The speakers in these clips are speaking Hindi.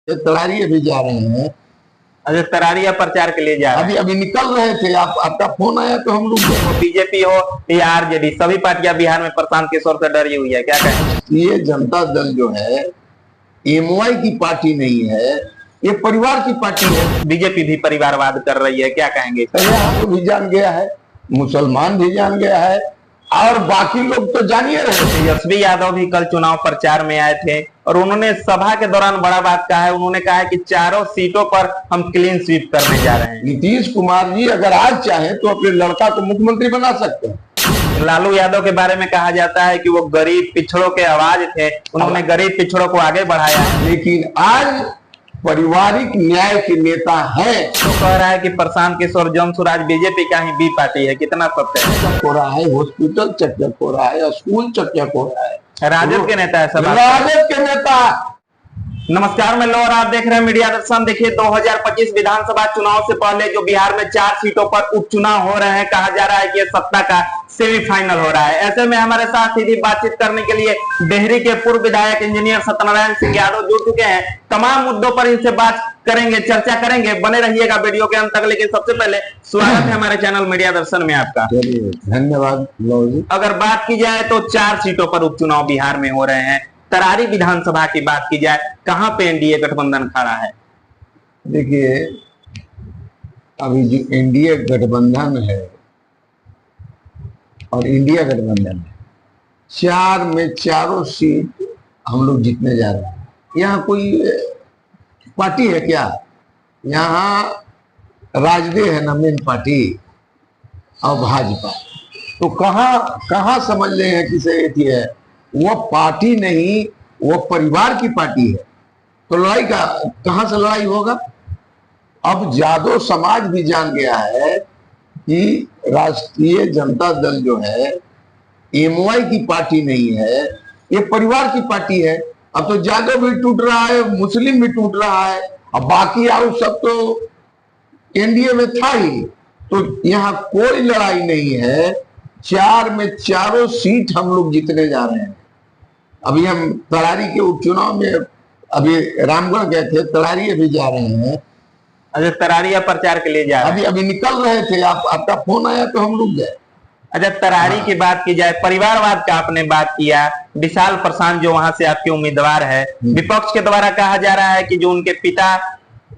ये तैयारी अभी जा रहे हैं। अच्छा, तरारिया प्रचार के लिए जा रहे अभी अभी निकल रहे थे, आपका फोन आया तो हम लोग हैं। बीजेपी हो या आरजेडी, सभी पार्टियां बिहार में प्रशांत किशोर से डरी हुई है, क्या कहें? ये जनता दल जो है एमवाई की पार्टी नहीं है, ये परिवार की पार्टी है। बीजेपी भी परिवारवाद कर रही है, क्या कहेंगे? यहाँ भी जान गया है, मुसलमान भी जान गया है, और बाकी लोग तो जानिए रहे। तेजस्वी यादव भी कल चुनाव प्रचार में आए थे और उन्होंने सभा के दौरान बड़ा बात कहा है। उन्होंने कहा है कि चारों सीटों पर हम क्लीन स्वीप करने जा रहे हैं। नीतीश कुमार जी अगर आज चाहे तो अपने लड़का को मुख्यमंत्री बना सकते हैं। लालू यादव के बारे में कहा जाता है कि वो गरीब पिछड़ों के आवाज थे, उन्होंने गरीब पिछड़ों को आगे बढ़ाया। लेकिन आज पारिवारिक न्याय के नेता है तो कह रहा है कि प्रशांत किशोर जमसुराज बीजेपी का ही बी पार्टी है, कितना सत्य है? चकचक हो रहा है, हॉस्पिटल चकचक हो रहा है, स्कूल चकचक हो रहा है। राजद के नेता है सब। राजद के नेता। नमस्कार, मैं लोर, आप देख रहे हैं मीडिया दर्शन। देखिए, 2025 विधानसभा चुनाव से पहले जो बिहार में 4 सीटों पर उपचुनाव हो रहे हैं, कहा जा रहा है कि सत्ता का सेमीफाइनल हो रहा है। ऐसे में हमारे साथ सीधी बातचीत करने के लिए डेहरी के पूर्व विधायक इंजीनियर सत्यनारायण सिंह यादव जुड़ चुके हैं। तमाम मुद्दों पर इनसे बात करेंगे, चर्चा करेंगे, बने रहिएगा वीडियो के अंत तक। लेकिन सबसे पहले स्वागत है हमारे चैनल मीडिया दर्शन में आपका। धन्यवाद। अगर बात की जाए तो 4 सीटों पर उपचुनाव बिहार में हो रहे हैं। तरारी विधानसभा की बात की जाए, कहां पे एनडीए गठबंधन खड़ा है? देखिए, अभी जो एनडीए गठबंधन है और इंडिया गठबंधन है, 4 में चारों सीट हम लोग जीतने जा रहे हैं। यहाँ कोई पार्टी है क्या? यहाँ राजदे है ना मेन पार्टी, और भाजपा। तो कहाँ कहाँ समझ रहे हैं किसे एथी है? वो पार्टी नहीं, वो परिवार की पार्टी है। तो लड़ाई का कहां से लड़ाई होगा? अब यादव समाज भी जान गया है कि राष्ट्रीय जनता दल जो है एमवाई की पार्टी नहीं है, ये परिवार की पार्टी है। अब तो यादव भी टूट रहा है, मुस्लिम भी टूट रहा है, अब बाकी और सब तो एनडीए में था ही। तो यहाँ कोई लड़ाई नहीं है, 4 में चारों सीट हम लोग जीतने जा रहे हैं। अभी हम तरारी के उपचुनाव में अभी रामगढ़ गए थे, तरारी अभी जा रहे हैं। अच्छा, तरारिया प्रचार के लिए जा रहे हैं। अभी अभी निकल रहे थे, आपका फोन आया तो हम लोग गए। अच्छा, तरारी की बात की जाए, परिवारवाद का आपने बात किया। विशाल प्रशांत जो वहां से आपके उम्मीदवार है, विपक्ष के द्वारा कहा जा रहा है कि जो उनके पिता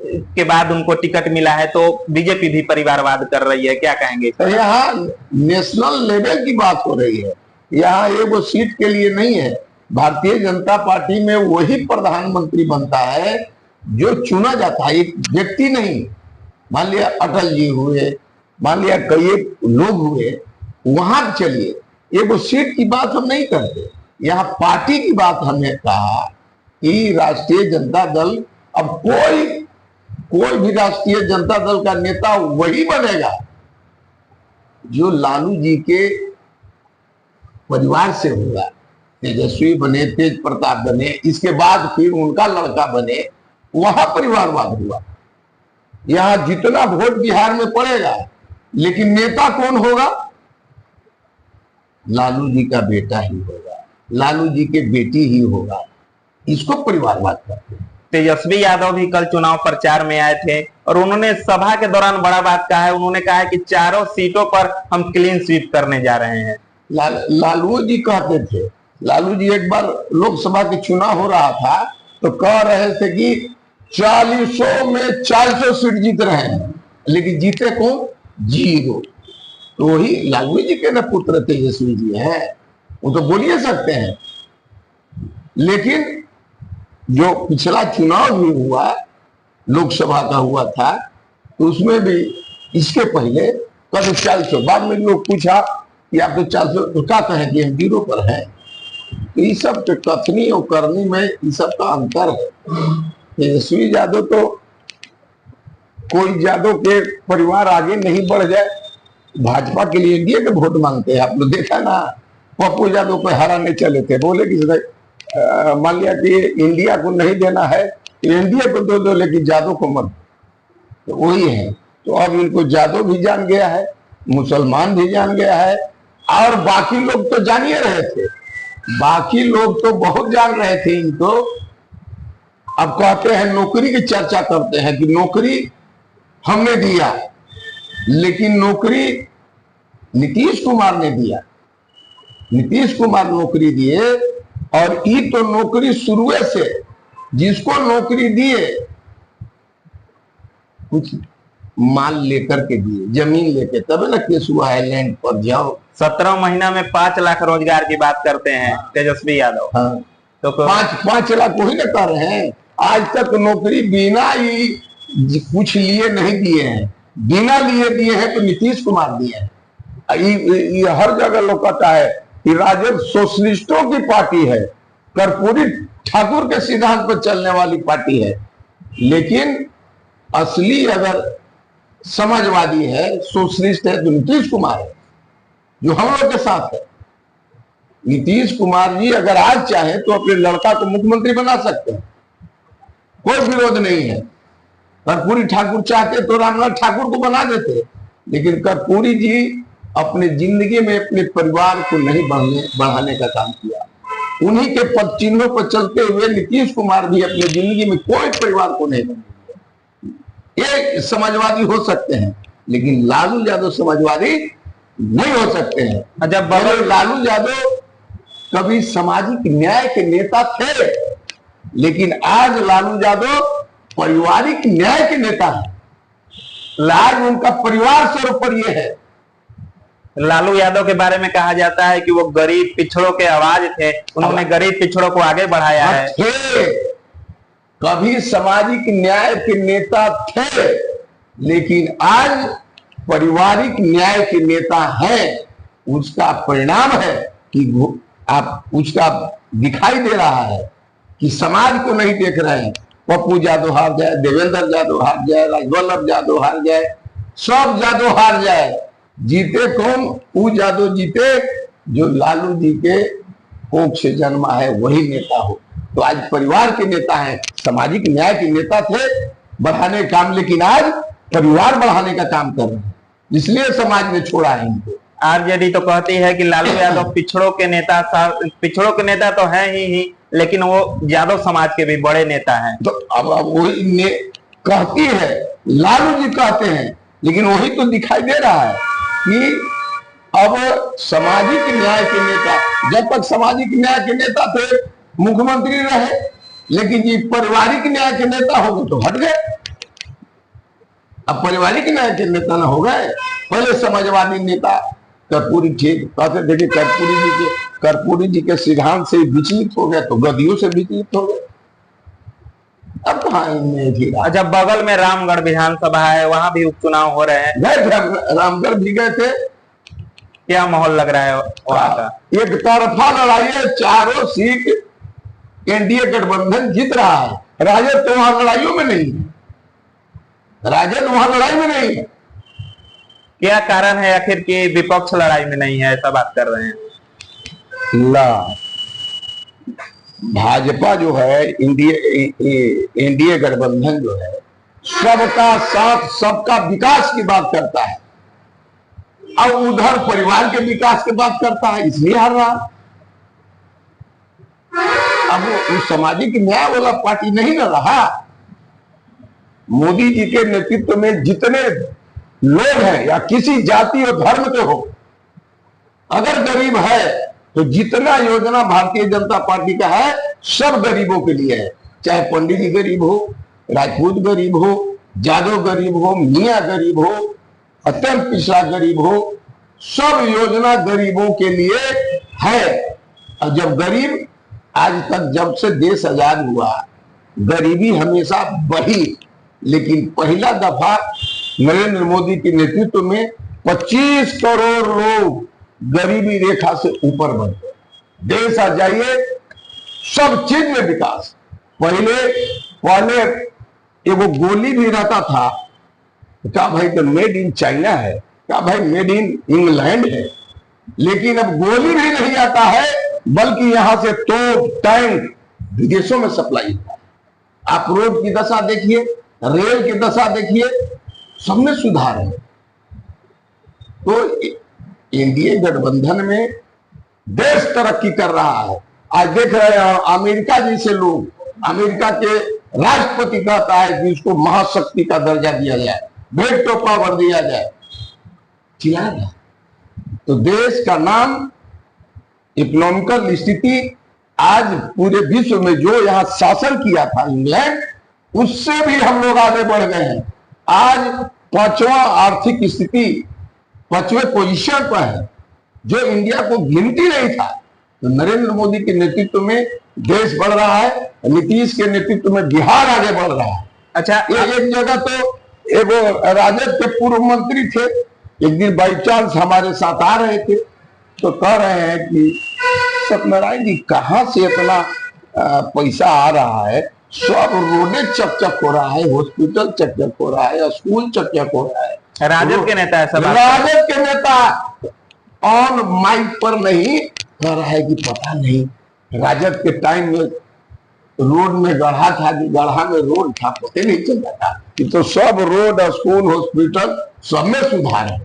के बाद उनको टिकट मिला है, तो बीजेपी भी परिवारवाद कर रही है, क्या कहेंगे? तो यहाँ नेशनल लेवल की बात हो रही है, यहाँ ये वो सीट के लिए नहीं है। भारतीय जनता पार्टी में वही प्रधानमंत्री बनता है जो चुना जाता है, एक व्यक्ति नहीं। मान लिया अटल जी हुए, मान लिया कई लोग हुए, वहां चलिए, ये वो सीट की बात हम नहीं करते। यहाँ पार्टी की बात हमने कहा कि राष्ट्रीय जनता दल, अब कोई भी राष्ट्रीय जनता दल का नेता वही बनेगा जो लालू जी के परिवार से होगा। तेजस्वी बने, तेज प्रताप बने, इसके बाद फिर उनका लड़का बने, वहां परिवारवाद हुआ। यहां जितना वोट बिहार में पड़ेगा, लेकिन नेता कौन होगा? लालू जी का बेटा ही होगा, लालू जी के बेटी ही होगा। इसको परिवारवाद करते हैं। तेजस्वी यादव भी कल चुनाव प्रचार में आए थे और उन्होंने सभा के दौरान बड़ा बात कहा है। उन्होंने कहा है कि चारों सीटों पर हम क्लीन स्वीप करने जा रहे हैं। लालू जी कहते थे, लालू जी एक बार लोकसभा के चुनाव हो रहा था तो कह रहे थे कि 40 में 400 सीट जीत रहे हैं, लेकिन जीते कौन? 0। तो वही लालू जी के न पुत्र तेजस्वी जी हैं, वो तो बोल ही सकते हैं। लेकिन जो पिछला चुनाव भी हुआ, लोकसभा का हुआ था, तो उसमें भी इसके पहले कल 400, बाद में लोग पूछा कि आप तो 400, तो क्या कहें कि हम 0 पर हैं। तो ये सब तो कथनी और करनी में ये सब का अंतर है। तेजस्वी यादव तो कोई यादव के परिवार आगे नहीं बढ़ जाए, भाजपा के लिए एनडीए के वोट मांगते हैं। आप लोग देखा ना, पप्पू यादव को हराने चले थे, बोले कि मान लिया कि इंडिया को नहीं देना है, एनडीए को दो, लेकिन यादव को मत। तो वही है। तो अब इनको यादव भी जान गया है, मुसलमान भी जान गया है, और बाकी लोग तो जानिए रहे थे, बाकी लोग तो बहुत जान रहे थे इनको अब कहते हैं नौकरी की चर्चा करते हैं कि नौकरी हमने दिया, लेकिन नौकरी नीतीश कुमार ने दिया। नीतीश कुमार नौकरी दिए और ये तो नौकरी शुरू से जिसको नौकरी दिए कुछ माल लेकर के दिए, जमीन लेके, तब ना केस हुआ है लैंड पर जाओ। 17 महीना में 5 लाख रोजगार की बात करते हैं तेजस्वी यादव। हाँ, तो 5 लाख वही ना कर रहे हैं। आज तक नौकरी बिना ही कुछ लिए नहीं दिए हैं, बिना लिए दिए हैं तो नीतीश कुमार दिए हैं। ये हर जगह लोग कहता है कि राजद सोशलिस्टों की पार्टी है, कर्पूरी ठाकुर के सिद्धांत पर चलने वाली पार्टी है, लेकिन असली अगर समाजवादी है, सोशलिस्ट है तो नीतीश कुमार है, जो हम लोग के साथ है। नीतीश कुमार जी अगर आज चाहे तो अपने लड़का को मुख्यमंत्री बना सकते हैं, कोई विरोध नहीं है। कर्पूरी ठाकुर चाहते तो रामनाथ ठाकुर को बना देते, लेकिन कर्पूरी जी अपने जिंदगी में अपने परिवार को नहीं बढ़ाने का काम किया। उन्हीं के पद चिन्हों पर चलते हुए नीतीश कुमार भी अपने जिंदगी में कोई परिवार को नहीं बनाए। ये समाजवादी हो सकते हैं, लेकिन लालू यादव समाजवादी नहीं हो सकते हैं। जब लालू यादव कभी सामाजिक न्याय के नेता थे, लेकिन आज लालू यादव पारिवारिक न्याय के नेता है। आज उनका परिवार सर्वोपरि है। लालू यादव के बारे में कहा जाता है कि वो गरीब पिछड़ों के आवाज थे, उन्होंने गरीब पिछड़ों को आगे बढ़ाया है। कभी सामाजिक न्याय के नेता थे, लेकिन आज पारिवारिक न्याय के नेता हैं। उसका परिणाम है कि आप उसका दिखाई दे रहा है कि समाज को नहीं देख रहे हैं। पप्पू यादव हार जाए, देवेंद्र यादव हार जाए, राजवल्लभ यादव हार जाए, सब यादव हार जाए, जीते कौन? वो यादव जीते जो लालू जी के कोख से जन्मा है, वही नेता हो। तो आज परिवार के नेता हैं, सामाजिक न्याय के नेता थे बढ़ाने का काम, लेकिन आज परिवार बढ़ाने का काम कर रहे हैं, इसलिए समाज ने छोड़ा है इनको। आरजेडी तो कहती है कि लालू यादव पिछड़ों के नेता तो है ही, लेकिन वो यादव समाज के भी बड़े नेता हैं। तो अब वही कहती है, लालू जी कहते हैं, लेकिन वही तो दिखाई दे रहा है कि अब सामाजिक न्याय के नेता, जब तक सामाजिक न्याय के नेता थे मुख्यमंत्री रहे, लेकिन जी पारिवारिक न्याय के नेता हो गए तो हट गए। अब पारिवारिक न्याय के नेता ना हो गए। पहले समाजवादी नेता कर्पूरी ठीक कहते थे कि कर्पूरी जी के सिद्धांत से विचलित हो गए तो गद्दियों से विचलित हो गए। अब कहाँ? जब बगल में रामगढ़ विधानसभा है, वहां भी उपचुनाव हो रहे हैं। रामगढ़ भी गए थे। क्या माहौल लग रहा है वहां का? एक तरफा लड़ाई है, चारों सीट एनडीए गठबंधन जीत रहा है। राजद तो वहां लड़ाइयों में नहीं है, राजद वहां लड़ाई में नहीं है। क्या कारण है आखिर कि विपक्ष लड़ाई में नहीं है, ऐसा बात कर रहे हैं? भाजपा जो है, एनडीए गठबंधन जो है, सबका साथ सबका विकास की बात करता है, और उधर परिवार के विकास की बात करता है, इसलिए हार रहा। अब वो सामाजिक न्याय वाला पार्टी नहीं न रहा। मोदी जी के नेतृत्व में जितने लोग हैं या किसी जाति और धर्म के हो, अगर गरीब है तो जितना योजना भारतीय जनता पार्टी का है सब गरीबों के लिए है। चाहे पंडित जी गरीब हो, राजपूत गरीब हो, यादव गरीब हो, मियाँ गरीब हो, अत्यंत पिछड़ा गरीब हो, सब योजना गरीबों के लिए है। और जब गरीब, आज तक जब से देश आजाद हुआ गरीबी हमेशा बढ़ी, लेकिन पहला दफा नरेंद्र मोदी के नेतृत्व में 25 करोड़ लोग गरीबी रेखा से ऊपर बढ़ गए। देश आ जाइए, सब चीज में विकास। पहले एगो गोली भी रहता था, क्या भाई तो मेड इन चाइना है, क्या भाई मेड इन इंग्लैंड है, लेकिन अब गोली भी नहीं आता है, बल्कि यहां से तोप टैंक विदेशों में सप्लाई होता है। आप रोड की दशा देखिए, रेल की दशा देखिए, सब में सुधार है। तो एनडीए गठबंधन में देश तरक्की कर रहा है। आज देख रहे हैं अमेरिका जैसे लोग, अमेरिका के राष्ट्रपति कहता है कि इसको महाशक्ति का दर्जा दिया जाए, वेटो पावर दिया जाए, चिल्ला रहा। तो देश का नाम, इकोनॉमिकल स्थिति, आज पूरे विश्व में जो यहाँ शासन किया था इंग्लैंड, उससे भी हम लोग आगे बढ़ गए हैं। आज 5वां आर्थिक स्थिति 5वें पोजीशन पर है, जो इंडिया को गिनती नहीं था। तो नरेंद्र मोदी के नेतृत्व में देश बढ़ रहा है, नीतीश के नेतृत्व में बिहार आगे बढ़ रहा है। अच्छा, एक जगह तो एक राजद के पूर्व मंत्री थे, एक दिन बाई चांस हमारे साथ आ रहे थे, तो कह रहे हैं कि सत्यनारायण जी कहाँ से इतना पैसा आ रहा है, सब रोडें चकचक हो रहा है, हॉस्पिटल चकचक हो रहा है, स्कूल चकचक हो रहा है। राजद के नेता है सब, राजद के नेता ऑन माइक पर नहीं कह रहा है कि पता नहीं राजद के टाइम में रोड में गढ़ा था कि गढ़ा में रोड था, पता नहीं चलता था। कि तो सब रोड, स्कूल, हॉस्पिटल सब में सुधार है।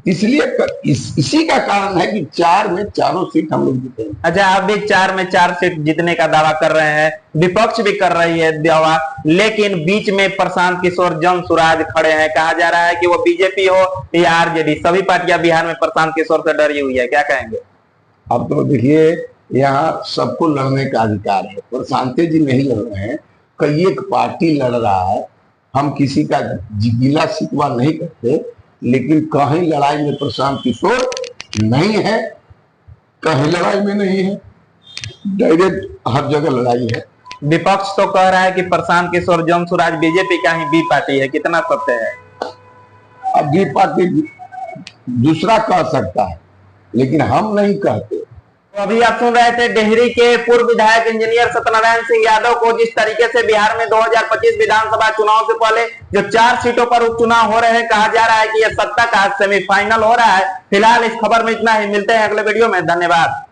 इसलिए इसी का कारण है कि 4 में 4 सीट हम लोग जीते। अच्छा, आप भी 4 में 4 सीट जीतने का दावा कर रहे हैं, विपक्ष भी कर रही है दावा, लेकिन बीच में प्रशांत किशोर जमसुराज खड़े हैं। कहा जा रहा है कि वो बीजेपी हो या आरजेडी, सभी पार्टियां बिहार में प्रशांत किशोर से डरी हुई है, क्या कहेंगे? अब तो देखिए, यहाँ सबको लड़ने का अधिकार है। प्रशांत जी नहीं लड़ रहे हैं, कई एक पार्टी लड़ रहा है। हम किसी का गिला शिकवा नहीं करते, लेकिन कहीं लड़ाई में प्रशांत किशोर नहीं है, कहीं लड़ाई में नहीं है, डायरेक्ट हर जगह लड़ाई है। विपक्ष तो कह रहा है कि प्रशांत किशोर जमसुराज बीजेपी का ही बी पार्टी है, कितना सत्य है? अब बी पार्टी दूसरा कह सकता है, लेकिन हम नहीं कहते। तो अभी आप सुन रहे थे डेहरी के पूर्व विधायक इंजीनियर सत्यनारायण सिंह यादव को, जिस तरीके से बिहार में 2025 विधानसभा चुनाव से पहले जो 4 सीटों पर उपचुनाव हो रहे हैं, कहा जा रहा है कि यह सत्ता का सेमीफाइनल हो रहा है। फिलहाल इस खबर में इतना ही, मिलते हैं अगले वीडियो में, धन्यवाद।